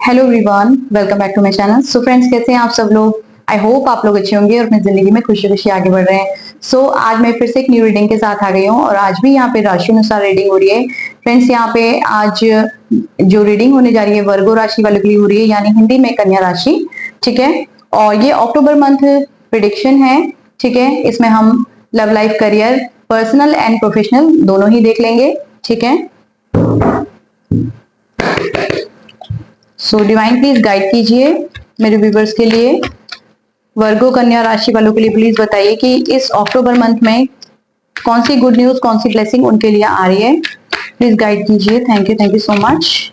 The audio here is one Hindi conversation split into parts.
Hello everyone, welcome back to my channel. So friends, कैसे हैं आप सब लोग? आई होप आप लोग अच्छे होंगे और अपनी जिंदगी में खुशी खुशी आगे बढ़ रहे हैं। आज मैं फिर से एक न्यू रीडिंग के साथ आ गई हूँ और आज भी यहाँ पे राशि अनुसार रीडिंग हो रही है। फ्रेंड्स, यहाँ पे आज जो रीडिंग होने जा रही है वर्गो राशि वालों के लिए हो रही है, यानी हिंदी में कन्या राशि। ठीक है, और ये अक्टूबर मंथ प्रिडिक्शन है। ठीक है, इसमें हम love life, career, personal and professional दोनों ही देख लेंगे। ठीक है, डिवाइन प्लीज गाइड कीजिए मेरे व्यूवर्स के लिए। वर्गो कन्या राशि वालों के लिए प्लीज बताइए कि इस अक्टूबर मंथ में कौन सी गुड न्यूज, कौन सी ब्लेसिंग उनके लिए आ रही है। प्लीज गाइड कीजिए। Thank you so much.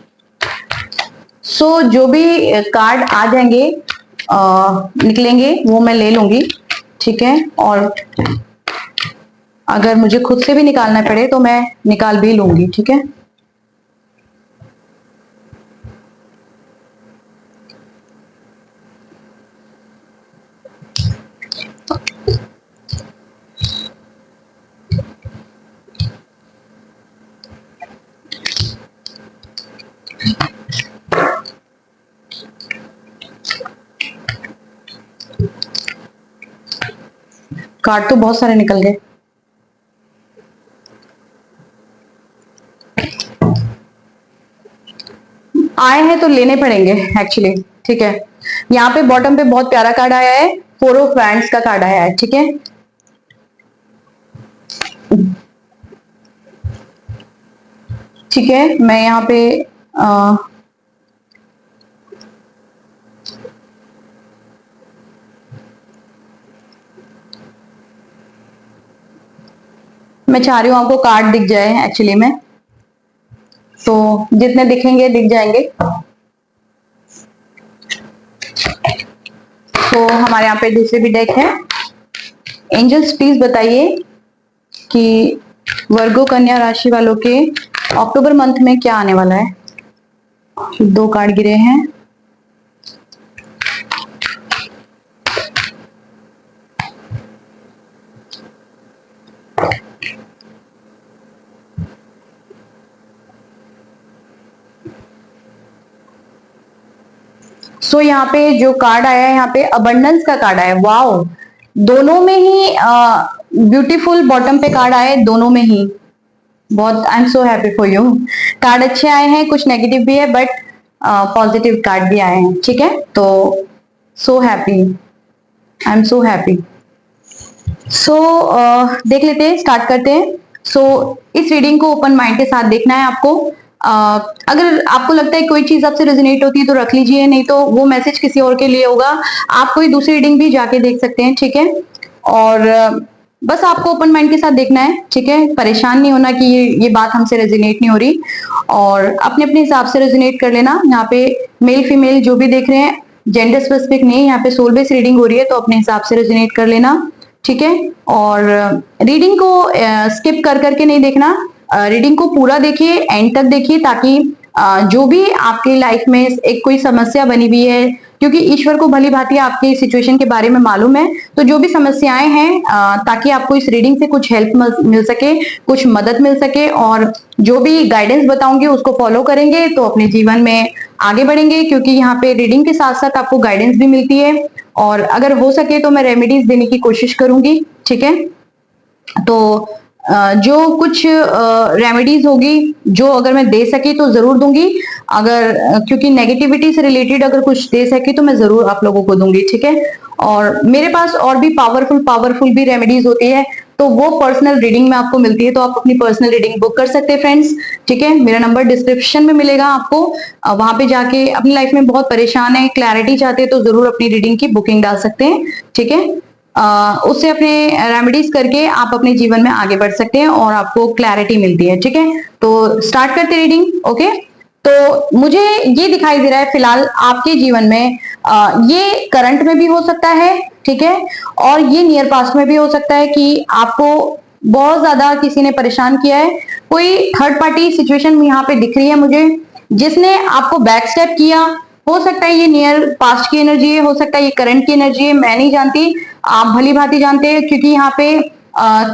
जो भी कार्ड आ जाएंगे, निकलेंगे, वो मैं ले लूंगी। ठीक है, और अगर मुझे खुद से भी निकालना पड़े तो मैं निकाल भी लूंगी। ठीक है, कार्ड तो बहुत सारे निकल गए। आए हैं तो लेने पड़ेंगे एक्चुअली। ठीक है, यहाँ पे बॉटम पे बहुत प्यारा कार्ड आया है, फोर ऑफ वैंड्स का कार्ड आया है। ठीक है, ठीक है, मैं यहाँ पे मैं चाह रही हूँ आपको कार्ड दिख जाए एक्चुअली में, तो जितने दिखेंगे दिख जाएंगे। तो हमारे यहाँ पे दूसरे भी डेक है। एंजल्स प्लीज बताइए कि वर्गो कन्या राशि वालों के अक्टूबर मंथ में क्या आने वाला है। दो कार्ड गिरे हैं। यहाँ पे जो कार्ड आया है, यहाँ पे अबंडेंस का कार्ड आया है। वाओ, दोनों में ही ब्यूटीफुल बॉटम पे कार्ड आए, दोनों में ही बहुत। I am so happy for you. Card अच्छे आए हैं, कुछ नेगेटिव भी है बट पॉजिटिव कार्ड भी आए हैं। ठीक है, तो so happy, I am so happy. देख लेते हैं, स्टार्ट करते हैं। इस रीडिंग को ओपन माइंड के साथ देखना है आपको। अगर आपको लगता है कोई चीज आपसे रेजोनेट होती है तो रख लीजिए, नहीं तो वो मैसेज किसी और के लिए होगा। आप कोई दूसरी रीडिंग भी जाके देख सकते हैं। ठीक है, और बस आपको ओपन माइंड के साथ देखना है। ठीक है, परेशान नहीं होना कि ये बात हमसे रेजोनेट नहीं हो रही, और अपने अपने हिसाब से रेजोनेट कर लेना। यहाँ पे मेल फीमेल जो भी देख रहे हैं, जेंडर स्पेसिफिक नहीं, यहाँ पे सोल बेस्ड रीडिंग हो रही है, तो अपने हिसाब से रेजोनेट कर लेना। ठीक है, और रीडिंग को स्किप कर करके नहीं देखना, रीडिंग को पूरा देखिए, एंड तक देखिए, ताकि जो भी आपकी लाइफ में एक कोई समस्या बनी हुई है, क्योंकि ईश्वर को भली भांति आपकी सिचुएशन के बारे में मालूम है, तो जो भी समस्याएं हैं, ताकि आपको इस रीडिंग से कुछ हेल्प मिल सके, कुछ मदद मिल सके, और जो भी गाइडेंस बताऊंगी उसको फॉलो करेंगे तो अपने जीवन में आगे बढ़ेंगे। क्योंकि यहाँ पे रीडिंग के साथ साथ आपको गाइडेंस भी मिलती है, और अगर हो सके तो मैं रेमेडीज देने की कोशिश करूंगी। ठीक है, तो जो कुछ रेमेडीज होगी, जो अगर मैं दे सकी तो जरूर दूंगी। अगर क्योंकि नेगेटिविटी से रिलेटेड अगर कुछ दे सकी तो मैं जरूर आप लोगों को दूंगी। ठीक है, और मेरे पास और भी पावरफुल भी रेमेडीज होती है, तो वो पर्सनल रीडिंग में आपको मिलती है, तो आप अपनी पर्सनल रीडिंग बुक कर सकते हैं फ्रेंड्स। ठीक है, मेरा नंबर डिस्क्रिप्शन में मिलेगा आपको, वहां पे जाके अपनी लाइफ में बहुत परेशान है, क्लैरिटी चाहते हैं, तो जरूर अपनी रीडिंग की बुकिंग डाल सकते हैं। ठीक है, उससे अपने रेमेडीज करके आप अपने जीवन में आगे बढ़ सकते हैं और आपको क्लैरिटी मिलती है। ठीक है, तो स्टार्ट करते रीडिंग। ओके, तो मुझे ये दिखाई दे रहा है फिलहाल आपके जीवन में, ये करंट में भी हो सकता है। ठीक है, और ये नियर पास्ट में भी हो सकता है कि आपको बहुत ज्यादा किसी ने परेशान किया है। कोई थर्ड पार्टी सिचुएशन यहाँ पे दिख रही है मुझे, जिसने आपको बैक स्टेप किया। हो सकता है ये नियर पास्ट की एनर्जी है, हो सकता है ये करंट की एनर्जी है, मैं नहीं जानती, आप भली भांति जानते हैं, क्योंकि यहाँ पे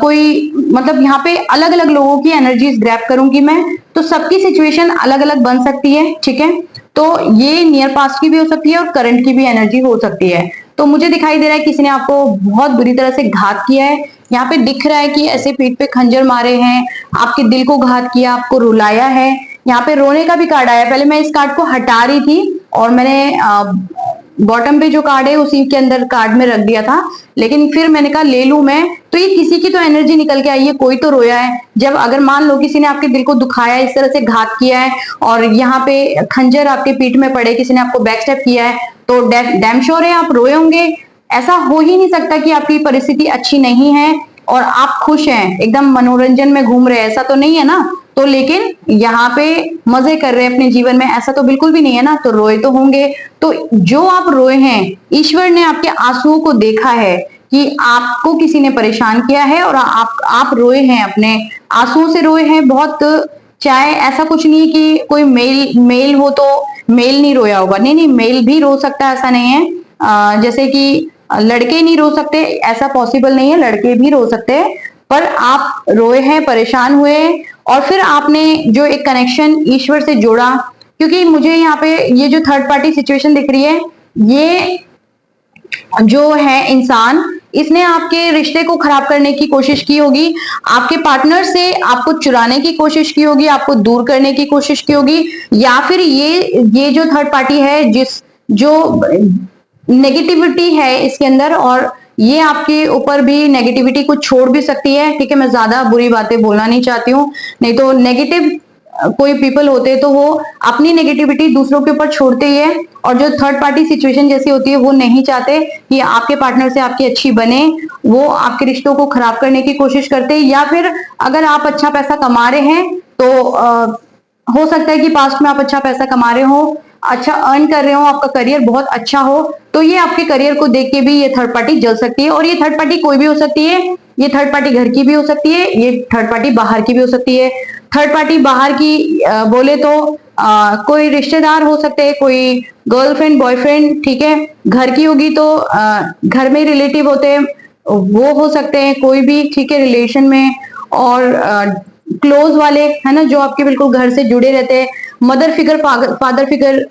कोई मतलब यहाँ पे अलग अलग लोगों की एनर्जीज ग्रैब करूंगी मैं, तो सबकी सिचुएशन अलग अलग बन सकती है। ठीक है, तो ये नियर पास्ट की भी हो सकती है और करंट की भी एनर्जी हो सकती है। तो मुझे दिखाई दे रहा है किसी ने आपको बहुत बुरी तरह से घात किया है। यहाँ पे दिख रहा है कि ऐसे पीठ पे खंजर मारे हैं, आपके दिल को घात किया, आपको रुलाया है। यहाँ पे रोने का भी कार्ड आया। पहले मैं इस कार्ड को हटा रही थी और मैंने बॉटम पे जो कार्ड है उसी के अंदर कार्ड में रख दिया था, लेकिन फिर मैंने कहा ले लूं मैं। तो ये किसी की तो एनर्जी निकल के आई है, कोई तो रोया है। जब अगर मान लो किसी ने आपके दिल को दुखाया, इस तरह से घात किया है और यहाँ पे खंजर आपके पीठ में पड़े, किसी ने आपको बैक स्टेप किया है, तो डैम श्योर है आप रोए होंगे। ऐसा हो ही नहीं सकता कि आपकी परिस्थिति अच्छी नहीं है और आप खुश हैं, एकदम मनोरंजन में घूम रहे हैं, ऐसा तो नहीं है ना। तो लेकिन यहाँ पे मजे कर रहे हैं अपने जीवन में, ऐसा तो बिल्कुल भी नहीं है ना। तो रोए तो होंगे। तो जो आप रोए हैं, ईश्वर ने आपके आंसुओं को देखा है कि आपको किसी ने परेशान किया है और आप रोए हैं, अपने आंसुओं से रोए हैं बहुत। चाहे ऐसा कुछ नहीं है कि कोई मेल हो तो मेल नहीं रोया होगा, नहीं नहीं, मेल भी रो सकता है, ऐसा नहीं है। जैसे कि लड़के नहीं रो सकते, ऐसा पॉसिबल नहीं है, लड़के भी रो सकते हैं। पर आप रोए हैं, परेशान हुए, और फिर आपने जो एक कनेक्शन ईश्वर से जोड़ा। क्योंकि मुझे यहाँ पे ये जो थर्ड पार्टी सिचुएशन दिख रही है, ये जो है इंसान, इसने आपके रिश्ते को खराब करने की कोशिश की होगी, आपके पार्टनर से आपको चुराने की कोशिश की होगी, आपको दूर करने की कोशिश की होगी, या फिर ये जो थर्ड पार्टी है, जो नेगेटिविटी है इसके अंदर, और ये आपके ऊपर भी नेगेटिविटी को छोड़ भी सकती है। ठीक है, मैं ज्यादा बुरी बातें बोलना नहीं चाहती हूँ, नहीं तो नेगेटिव कोई पीपल होते हैं तो वो अपनी नेगेटिविटी दूसरों के ऊपर छोड़ते ही है, और जो थर्ड पार्टी सिचुएशन जैसी होती है वो नहीं चाहते कि आपके पार्टनर से आपकी अच्छी बने, वो आपके रिश्तों को खराब करने की कोशिश करते हैं। या फिर अगर आप अच्छा पैसा कमा रहे हैं तो हो सकता है कि पास्ट में आप अच्छा पैसा कमा रहे हो, अच्छा अर्न कर रहे हो, आपका करियर बहुत अच्छा हो, तो ये आपके करियर को देख के भी ये थर्ड पार्टी जल सकती है। और ये थर्ड पार्टी कोई भी हो सकती है, ये थर्ड पार्टी घर की भी हो सकती है, ये थर्ड पार्टी बाहर की भी हो सकती है। थर्ड पार्टी बाहर की बोले तो कोई रिश्तेदार हो सकते हैं, कोई गर्लफ्रेंड बॉयफ्रेंड, ठीक है। घर की होगी तो घर में रिलेटिव होते हैं, वो हो सकते हैं कोई भी, ठीक है, रिलेशन में। और क्लोज वाले है ना, जो आपके बिल्कुल घर से जुड़े रहते हैं, मदर फिगर, फादर फिगर,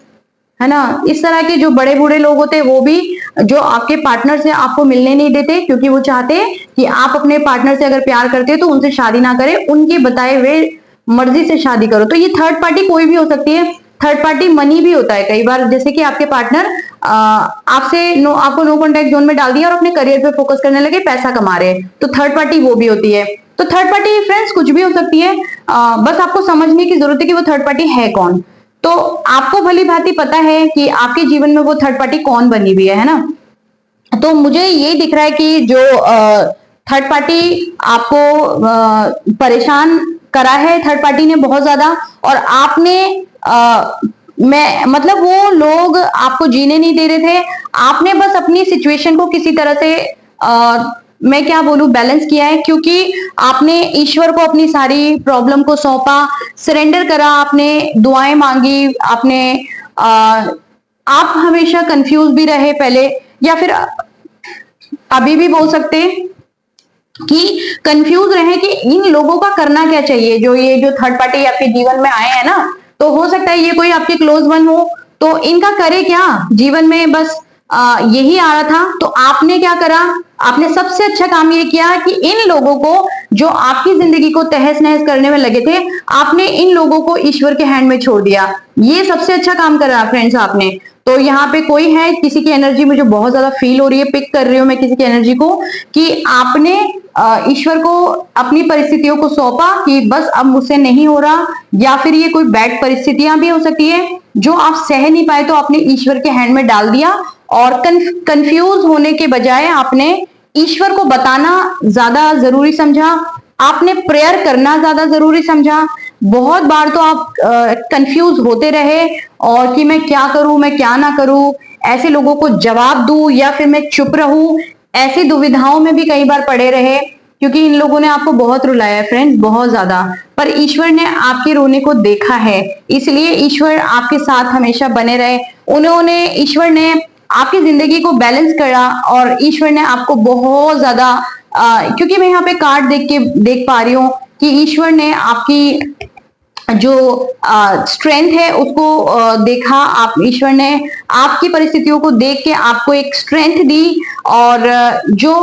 है ना, इस तरह के जो बड़े बूढ़े लोग होते हैं, वो भी जो आपके पार्टनर से आपको मिलने नहीं देते, क्योंकि वो चाहते हैं कि आप अपने पार्टनर से अगर प्यार करते हो तो उनसे शादी ना करें, उनके बताए हुए मर्जी से शादी करो। तो ये थर्ड पार्टी कोई भी हो सकती है। थर्ड पार्टी मनी भी होता है कई बार, जैसे कि आपके पार्टनर आपसे आपको नो कॉन्टेक्ट जोन में डाल दिया और अपने करियर पे फोकस करने लगे, पैसा कमा रहे हैं, तो थर्ड पार्टी वो भी होती है। तो थर्ड पार्टी फ्रेंड्स कुछ भी हो सकती है, बस आपको समझने की जरूरत है कि वो थर्ड पार्टी है कौन। तो आपको भली भांति पता है कि आपके जीवन में वो थर्ड पार्टी कौन बनी हुई है ना। तो मुझे ये दिख रहा है कि जो थर्ड पार्टी आपको परेशान करा है, थर्ड पार्टी ने बहुत ज्यादा, और आपने मैं मतलब वो लोग आपको जीने नहीं दे रहे थे, आपने बस अपनी सिचुएशन को किसी तरह से मैं क्या बोलूं बैलेंस किया है, क्योंकि आपने ईश्वर को अपनी सारी प्रॉब्लम को सौंपा, सरेंडर करा, आपने दुआएं मांगी, आपने आप हमेशा कंफ्यूज भी रहे पहले, या फिर अभी भी बोल सकते हैं कि कंफ्यूज रहे कि इन लोगों का करना क्या चाहिए, जो ये जो थर्ड पार्टी आपके जीवन में आए हैं ना। तो हो सकता है ये कोई आपके क्लोज वन हो, तो इनका करे क्या जीवन में, बस यही आ रहा था। तो आपने क्या करा, आपने सबसे अच्छा काम ये किया कि इन लोगों को जो आपकी जिंदगी को तहस नहस करने में लगे थे, आपने इन लोगों को ईश्वर के हैंड में छोड़ दिया। ये सबसे अच्छा काम करा फ्रेंड्स आपने। तो यहाँ पे कोई है, किसी की एनर्जी मुझे बहुत ज्यादा फील हो रही है, पिक कर रही हूँ मैं किसी की एनर्जी को, कि आपने ईश्वर को अपनी परिस्थितियों को सौंपा कि बस अब मुझसे नहीं हो रहा, या फिर ये कोई बैड परिस्थितियां भी हो सकती है जो आप सह नहीं पाए, तो आपने ईश्वर के हैंड में डाल दिया, और कंफ्यूज होने के बजाय आपने ईश्वर को बताना ज्यादा जरूरी समझा, आपने प्रेयर करना ज्यादा जरूरी समझा। बहुत बार तो आप कंफ्यूज होते रहे, और कि मैं क्या करूं, मैं क्या ना करूं, ऐसे लोगों को जवाब दूं या फिर मैं चुप रहूं, ऐसी दुविधाओं में भी कई बार पड़े रहे, क्योंकि इन लोगों ने आपको बहुत रुलाया है फ्रेंड्स, बहुत ज्यादा। पर ईश्वर ने आपके रोने को देखा है, इसलिए ईश्वर आपके साथ हमेशा बने रहे। ईश्वर ने आपकी जिंदगी को बैलेंस करा, और ईश्वर ने आपको बहुत ज्यादा क्योंकि मैं यहाँ पे कार्ड देख पा रही हूँ कि ईश्वर ने आपकी जो स्ट्रेंथ है उसको देखा, आप ईश्वर ने आपकी परिस्थितियों को देख के आपको एक स्ट्रेंथ दी। और जो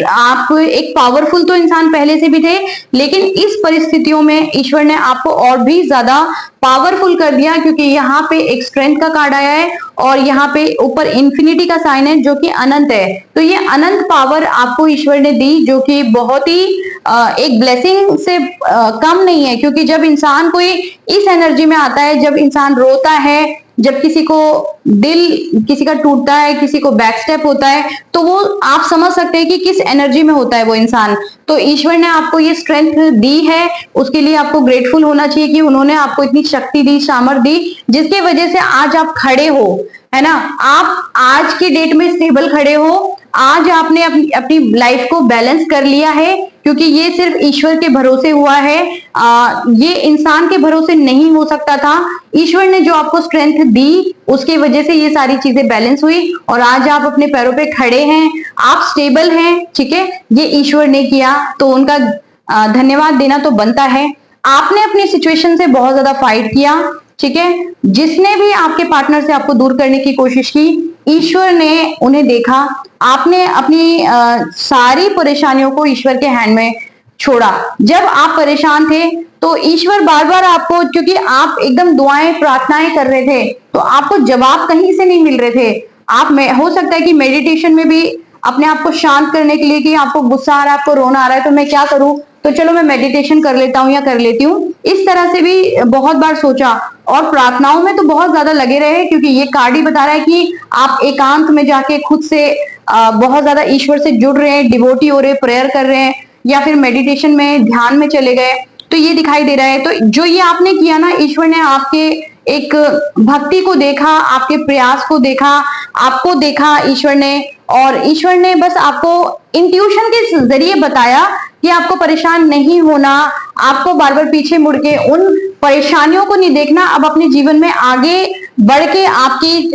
आप एक पावरफुल तो इंसान पहले से भी थे, लेकिन इस परिस्थितियों में ईश्वर ने आपको और भी ज्यादा पावरफुल कर दिया, क्योंकि यहाँ पे एक स्ट्रेंथ का कार्ड आया है और यहाँ पे ऊपर इन्फिनिटी का साइन है जो कि अनंत है। तो ये अनंत पावर आपको ईश्वर ने दी, जो कि बहुत ही एक ब्लेसिंग से कम नहीं है। क्योंकि जब इंसान कोई इस एनर्जी में आता है, जब इंसान रोता है, जब किसी को दिल किसी का टूटता है, किसी को बैक स्टेप होता है, तो वो आप समझ सकते हैं कि किस एनर्जी में होता है वो इंसान। तो ईश्वर ने आपको ये स्ट्रेंथ दी है, उसके लिए आपको ग्रेटफुल होना चाहिए कि उन्होंने आपको इतनी शक्ति दी, सामर्थ दी, जिसकी वजह से आज आप खड़े हो, है ना। आप आज की डेट में स्टेबल खड़े हो, आज आपने अपनी लाइफ को बैलेंस कर लिया है, क्योंकि ये सिर्फ ईश्वर के भरोसे हुआ है। ये इंसान के भरोसे नहीं हो सकता था। ईश्वर ने जो आपको स्ट्रेंथ दी, उसकी वजह से ये सारी चीजें बैलेंस हुई और आज आप अपने पैरों पे खड़े हैं, आप स्टेबल हैं, ठीक है। ये ईश्वर ने किया, तो उनका धन्यवाद देना तो बनता है। आपने अपनी सिचुएशन से बहुत ज्यादा फाइट किया, ठीक है। जिसने भी आपके पार्टनर से आपको दूर करने की कोशिश की, ईश्वर ने उन्हें देखा। आपने अपनी सारी परेशानियों को ईश्वर के हैंड में छोड़ा। जब आप परेशान थे तो ईश्वर बार बार आपको, क्योंकि आप एकदम दुआएं प्रार्थनाएं कर रहे थे, तो आपको जवाब कहीं से नहीं मिल रहे थे। आप में हो सकता है कि मेडिटेशन में भी अपने आप को शांत करने के लिए, कि आपको गुस्सा आ रहा है, आपको रोना आ रहा है, तो मैं क्या करूं, तो चलो मैं मेडिटेशन कर लेता हूं या कर लेती हूँ, इस तरह से भी बहुत बार सोचा। और प्रार्थनाओं में तो बहुत ज्यादा लगे रहे, क्योंकि ये कार्ड ही बता रहा है कि आप एकांत में जाके खुद से बहुत ज्यादा ईश्वर से जुड़ रहे हैं, डिवोटी हो रहे हैं, प्रेयर कर रहे हैं, या फिर मेडिटेशन में ध्यान में चले गए, तो ये दिखाई दे रहा है। तो जो ये आपने किया ना, ईश्वर ने आपके एक भक्ति को देखा, आपके प्रयास को देखा, आपको देखा ईश्वर ने, और ईश्वर ने बस आपको इंट्यूशन के जरिए बताया कि आपको परेशान नहीं होना, आपको बार बार पीछे मुड़ के उन परेशानियों को नहीं देखना, अब अपने जीवन में आगे बढ़ के आपकी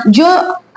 जो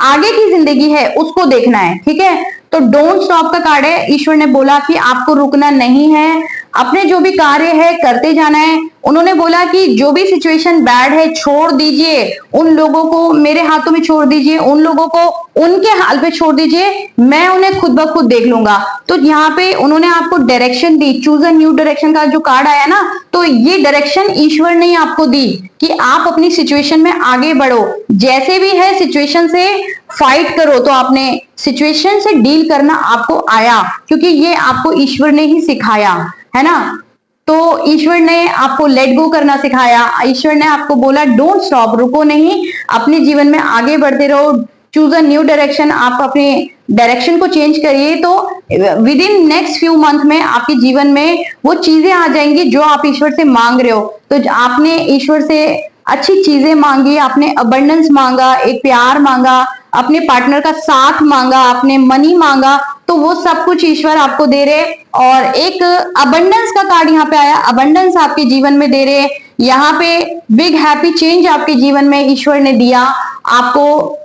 आगे की जिंदगी है उसको देखना है, ठीक है। तो डोंट स्टॉप का कार्ड है। ईश्वर ने बोला कि आपको रुकना नहीं है, अपने जो भी कार्य है करते जाना है। उन्होंने बोला कि जो भी सिचुएशन बैड है छोड़ दीजिए, उन लोगों को मेरे हाथों में छोड़ दीजिए, उन लोगों को उनके हाल पे छोड़ दीजिए, मैं उन्हें खुद ब खुद देख लूंगा। तो यहाँ पे उन्होंने आपको direction the, choose a new direction का जो कार्ड आया ना, तो ये डायरेक्शन ईश्वर ने आपको दी कि आप अपनी सिचुएशन में आगे बढ़ो, जैसे भी है सिचुएशन से फाइट करो। तो आपने सिचुएशन से डील करना आपको आया, क्योंकि ये आपको ईश्वर ने ही सिखाया, है ना। तो ईश्वर ने आपको लेट गो करना सिखाया, ईश्वर ने आपको बोला डोंट स्टॉप, रुको नहीं, अपने जीवन में आगे बढ़ते रहो, चूज अ न्यू डायरेक्शन, आप अपने डायरेक्शन को चेंज करिए। तो with in next few month में आपके जीवन में वो चीजें आ जाएंगी जो आप ईश्वर से मांग रहे हो। तो आपने ईश्वर से अच्छी चीजें मांगी, आपने अबंडेंस मांगा, एक प्यार मांगा, अपने पार्टनर का साथ मांगा, आपने मनी मांगा, तो वो सब कुछ ईश्वर आपको दे रहे। और एक अबंडेंस का कार्ड यहाँ पे आया, अबंडेंस आपके जीवन में दे रहे। यहाँ पे बिग हैप्पी चेंज आपके जीवन में ईश्वर ने दिया आपको।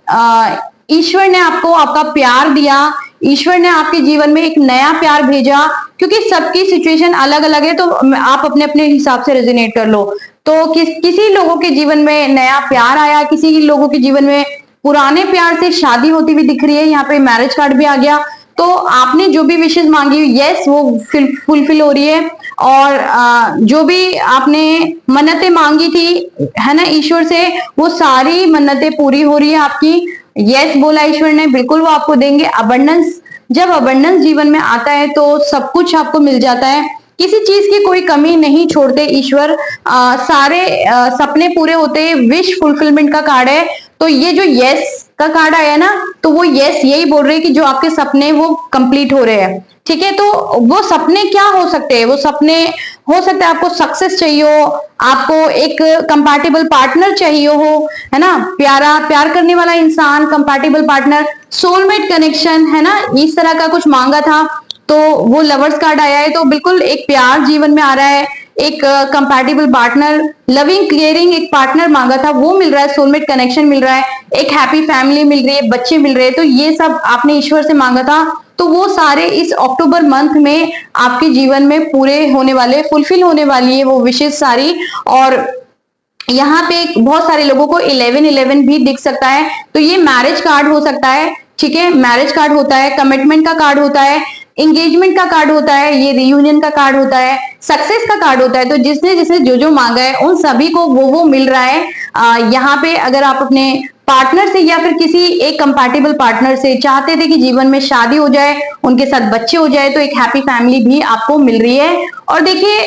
ईश्वर ने आपको आपका प्यार दिया, ईश्वर ने आपके जीवन में एक नया प्यार भेजा, क्योंकि सबकी सिचुएशन अलग अलग है, तो आप अपने अपने हिसाब से रेजोनेट कर लो। तो किसी लोगों के जीवन में नया प्यार आया, किसी लोगों के जीवन में पुराने प्यार से शादी होती हुई दिख रही है, यहाँ पे मैरिज कार्ड भी आ गया। तो आपने जो भी विशेष मांगी, यस वो फुलफिल हो रही है। और जो भी आपने मन्नतें मांगी थी, है ना, ईश्वर से, वो सारी मन्नतें पूरी हो रही है आपकी। यस बोला ईश्वर ने, बिल्कुल वो आपको देंगे अबंडेंस। जब अबंडेंस जीवन में आता है तो सब कुछ आपको मिल जाता है, किसी चीज की कोई कमी नहीं छोड़ते ईश्वर। सारे सपने पूरे होते हैं, विश फुलफिलमेंट का कार्ड है। तो ये जो यस का कार्ड आया ना, तो वो यस यही बोल रहे हैं कि जो आपके सपने वो कंप्लीट हो रहे हैं, ठीक है। तो वो सपने क्या हो सकते हैं, वो सपने हो सकता है आपको सक्सेस चाहिए हो, आपको एक कंपैटिबल पार्टनर चाहिए हो, है ना, प्यार करने वाला इंसान, कंपैटिबल पार्टनर, सोलमेट कनेक्शन, है ना, इस तरह का कुछ मांगा था। तो वो लवर्स कार्ड आया है, तो बिल्कुल एक प्यार जीवन में आ रहा है, एक कंपैटिबल पार्टनर, लविंग क्लियरिंग एक पार्टनर मांगा था वो मिल रहा है, सोलमेट कनेक्शन मिल रहा है, एक हैप्पी फैमिली मिल रही है, बच्चे मिल रहे हैं। तो ये सब आपने ईश्वर से मांगा था। तो वो सारे इस अक्टूबर मंथ में आपके जीवन में पूरे होने वाले, फुलफिल होने वाली है वो विशेष सारी। और यहाँ पे बहुत सारे लोगों को 11-11 भी दिख सकता है, तो ये मैरिज कार्ड हो सकता है, ठीक है। मैरिज कार्ड होता है, कमिटमेंट का कार्ड होता है, एंगेजमेंट का कार्ड होता है, ये रियूनियन का कार्ड होता है, सक्सेस का कार्ड होता है। तो जिसने जिसने जो जो मांगा है उन सभी को वो मिल रहा है। यहाँ पे अगर आप अपने पार्टनर से या फिर किसी एक कंपैटिबल पार्टनर से चाहते थे कि जीवन में शादी हो जाए, उनके साथ बच्चे हो जाए, तो एक हैप्पी फैमिली भी आपको मिल रही है। और देखिए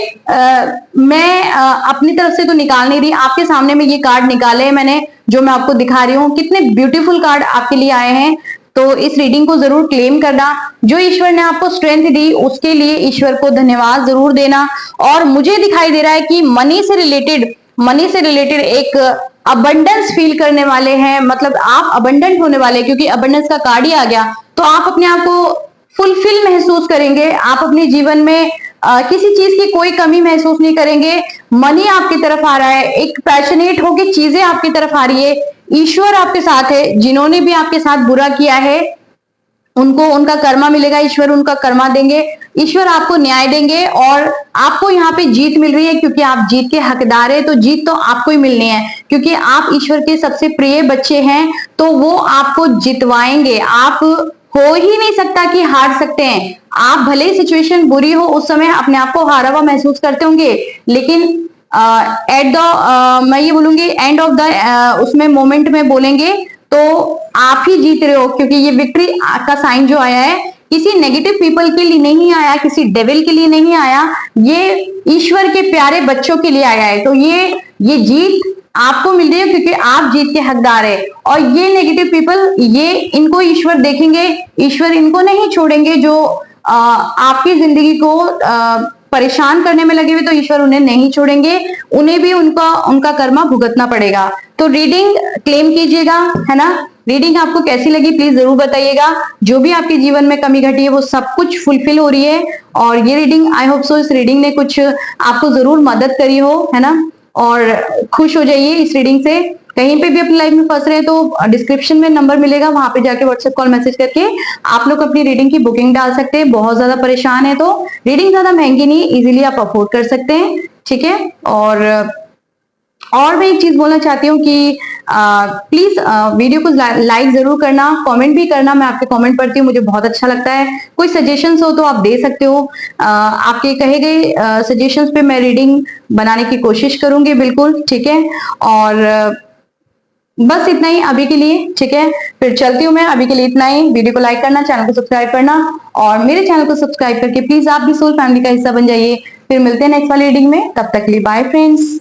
मैं अपनी तरफ से तो निकाल नहीं रही, आपके सामने में ये कार्ड निकाले हैं मैंने, जो मैं आपको दिखा रही हूँ। कितने ब्यूटीफुल कार्ड आपके लिए आए हैं। तो इस रीडिंग को जरूर क्लेम करना। जो ईश्वर ने आपको स्ट्रेंथ दी उसके लिए ईश्वर को धन्यवाद जरूर देना। और मुझे दिखाई दे रहा है कि मनी से रिलेटेड एक अबंडेंस फील करने वाले हैं, मतलब आप अबंडेंट होने वाले हैं, क्योंकि अबंडेंस का कार्ड ही आ गया। तो आप अपने आप को फुलफिल महसूस करेंगे, आप अपने जीवन में किसी चीज की कोई कमी महसूस नहीं करेंगे। मनी आपकी तरफ आ रहा है, एक पैशनेट होकर चीजें आपकी तरफ आ रही है। ईश्वर आपके साथ है, जिन्होंने भी आपके साथ बुरा किया है उनको उनका कर्मा मिलेगा, ईश्वर उनका कर्मा देंगे, ईश्वर आपको न्याय देंगे। और आपको यहाँ पे जीत मिल रही है, क्योंकि आप जीत के हकदार है। तो जीत तो आपको ही मिलनी है, क्योंकि आप ईश्वर के सबसे प्रिय बच्चे हैं, तो वो आपको जितवाएंगे। आप हो ही नहीं सकता कि हार सकते हैं। आप भले ही सिचुएशन बुरी हो, उस समय अपने आप को हारा हुआ महसूस करते होंगे, लेकिन एट द मैं ये बोलूंगी एंड ऑफ द उसमें मोमेंट में बोलेंगे तो आप ही जीत रहे हो, क्योंकि ये विक्ट्री का साइन जो आया है किसी नेगेटिव पीपल के लिए नहीं आया, किसी डेविल के लिए नहीं आया, ये ईश्वर के प्यारे बच्चों के लिए आया है। तो ये जीत आपको मिल रही है, क्योंकि आप जीत के हकदार है। और ये नेगेटिव पीपल, ये इनको ईश्वर देखेंगे, ईश्वर इनको नहीं छोड़ेंगे। जो आपकी जिंदगी को परेशान करने में लगे हुए, तो ईश्वर उन्हें नहीं छोड़ेंगे, उन्हें भी उनका कर्मा भुगतना पड़ेगा। तो रीडिंग क्लेम कीजिएगा, है ना। रीडिंग आपको कैसी लगी प्लीज जरूर बताइएगा। जो भी आपके जीवन में कमी घटी है वो सब कुछ फुलफिल हो रही है। और ये रीडिंग, आई होप सो इस रीडिंग ने कुछ आपको जरूर मदद करी हो, है ना। और खुश हो जाइए इस रीडिंग से। कहीं पे भी अपनी लाइफ में फंस रहे हैं तो डिस्क्रिप्शन में नंबर मिलेगा, वहां पे जाके व्हाट्सएप कॉल मैसेज करके आप लोग अपनी रीडिंग की बुकिंग डाल सकते हैं। बहुत ज्यादा परेशान है तो रीडिंग ज्यादा महंगी नहीं, इजीली आप अफोर्ड कर सकते हैं, ठीक है। और मैं एक चीज बोलना चाहती हूँ कि प्लीज वीडियो को लाइक जरूर करना, कमेंट भी करना। मैं आपके कमेंट पढ़ती हूँ, मुझे बहुत अच्छा लगता है। कोई सजेशंस हो तो आप दे सकते हो। आपके कहे गए सजेशंस पे मैं रीडिंग बनाने की कोशिश करूंगी, बिल्कुल, ठीक है। और बस इतना ही अभी के लिए, ठीक है। फिर चलती हूँ मैं, अभी के लिए इतना ही। वीडियो को लाइक करना, चैनल को सब्सक्राइब करना, और मेरे चैनल को सब्सक्राइब करके प्लीज आप भी सोल फैमिली का हिस्सा बन जाइए। फिर मिलते हैं नेक्स्ट वाली रीडिंग में, तब तक के लिए बाय फ्रेंड्स।